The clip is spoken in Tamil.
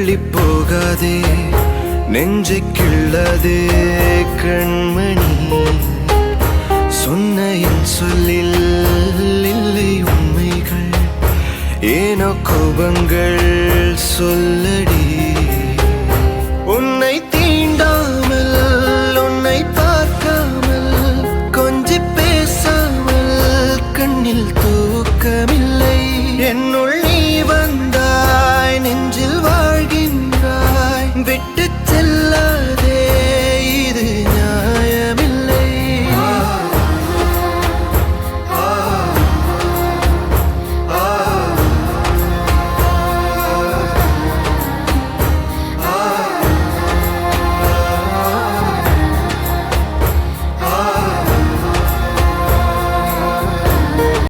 தள்ளி போகாதே நெஞ்சை கிள்ளதே கண்மணி சொன்ன என் சொல்லில் இல்லை உண்மைகள் ஏனோ கோபங்கள் சொல்ல